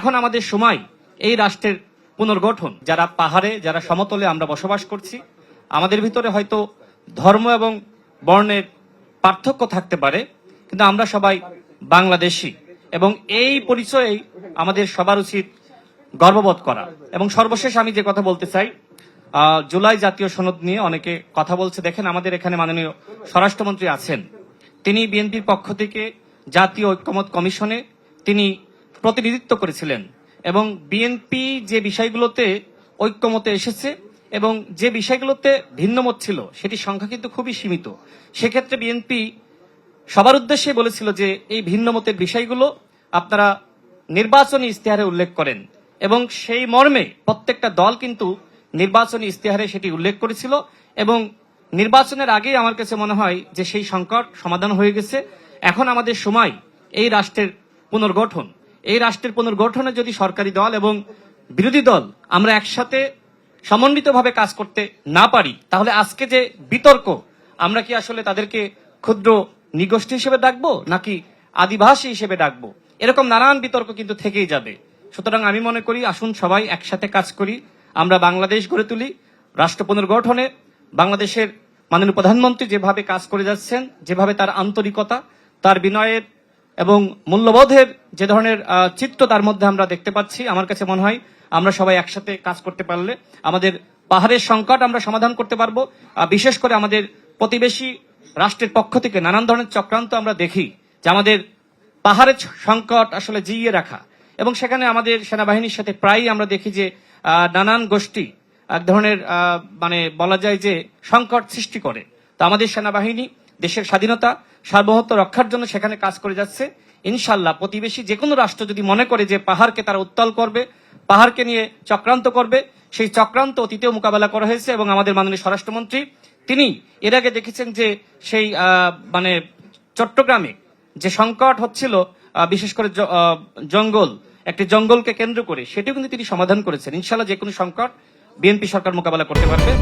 এখন আমাদের সময় এই রাষ্ট্রের পুনর্গঠন। যারা পাহাড়ে, যারা সমতলে আমরা বসবাস করছি, আমাদের ভিতরে হয়তো ধর্ম এবং বর্ণের পার্থক্য থাকতে পারে, কিন্তু আমরা সবাই বাংলাদেশী এবং এই পরিচয়েই আমাদের সবার উচিত গর্ববোধ করা। এবং সর্বশেষ আমি যে কথা বলতে চাই, জুলাই জাতীয় সনদ নিয়ে অনেকে কথা বলছে। দেখেন, আমাদের এখানে মাননীয় স্বরাষ্ট্রমন্ত্রী আছেন, তিনি বিএনপির পক্ষ থেকে জাতীয় ঐক্যমত কমিশনে তিনি প্রতিনিধিত্ব করেছিলেন এবং বিএনপি যে বিষয়গুলোতে ঐক্যমতে এসেছে এবং যে বিষয়গুলোতে ভিন্নমত ছিল সেটি সংখ্যা কিন্তু খুবই সীমিত। সেক্ষেত্রে বিএনপি সবার উদ্দেশ্যে বলেছিল যে এই ভিন্নমতের বিষয়গুলো আপনারা নির্বাচনী ইস্তেহারে উল্লেখ করেন এবং সেই মর্মে প্রত্যেকটা দল কিন্তু নির্বাচনী ইস্তেহারে সেটি উল্লেখ করেছিল এবং নির্বাচনের আগেই আমার কাছে মনে হয় যে সেই সংকট সমাধান হয়ে গেছে। এখন আমাদের সময় এই রাষ্ট্রের পুনর্গঠন। এই রাষ্ট্রের পুনর্গঠনে যদি সরকারি দল এবং বিরোধী দল আমরা একসাথে সমন্বিতভাবে কাজ করতে না পারি, তাহলে আজকে যে বিতর্ক, আমরা কি আসলে তাদেরকে ক্ষুদ্র নিগোষ্ঠী হিসেবে ডাকবো নাকি আদিবাসী হিসেবে ডাকবো? এরকম নানান বিতর্ক কিন্তু থেকেই যাবে। সুতরাং আমি মনে করি আসুন সবাই একসাথে কাজ করি, আমরা বাংলাদেশ গড়ে তুলি। রাষ্ট্র পুনর্গঠনে বাংলাদেশের মাননীয় প্রধানমন্ত্রী যেভাবে কাজ করে যাচ্ছেন, যেভাবে তার আন্তরিকতা, তার বিনয়ের এবং মূল্যবোধের যে ধরনের চিত্র তার মধ্যে আমরা দেখতে পাচ্ছি, আমার কাছে মনে হয় আমরা সবাই একসাথে কাজ করতে পারলে আমাদের পাহাড়ের সংকট আমরা সমাধান করতে পারবো। বিশেষ করে আমাদের প্রতিবেশী রাষ্ট্রের পক্ষ থেকে নানান ধরনের চক্রান্ত আমরা দেখি যে আমাদের পাহাড়ের সংকট আসলে জিইয়ে রাখা, এবং সেখানে আমাদের সেনাবাহিনীর সাথে প্রায়ই আমরা দেখি যে নানান গোষ্ঠী এক ধরনের মানে বলা যায় যে সংকট সৃষ্টি করে। তো আমাদের সেনাবাহিনী দেশের স্বাধীনতা সার্বভৌমত্ব রক্ষার জন্য সেখানে কাজ করে যাচ্ছে। ইনশাল্লাহ প্রতিবেশী যে কোনো রাষ্ট্র যদি মনে করে যে পাহাড়কে তারা উত্তাল করবে, পাহাড়কে নিয়ে চক্রান্ত করবে, সেই চক্রান্ত অতীতেও মোকাবেলা করা হয়েছে এবং আমাদের মাননীয় স্বরাষ্ট্রমন্ত্রী তিনি এর আগে দেখেছেন যে সেই মানে চট্টগ্রামে যে সংকট হচ্ছিল, বিশেষ করে জঙ্গল, একটি জঙ্গলকে কেন্দ্র করে, সেটিও কিন্তু তিনি সমাধান করেছেন। ইনশাল্লাহ যে কোনো সংকট বিএনপি সরকার মোকাবেলা করতে পারবে।